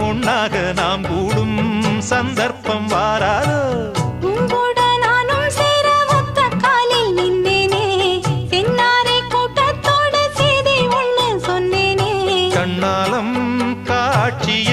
பொன்னாக நாம் கூடும் சந்தர்ப்பம் வாராதோ உங்கூட நானும் சேர ஒத்த காலில் நின்னேனே சென்னாரை கூட்டத்தோடு செய்தி ஒண்ணு சொன்னேனே கண்ணாலம் காட்சிய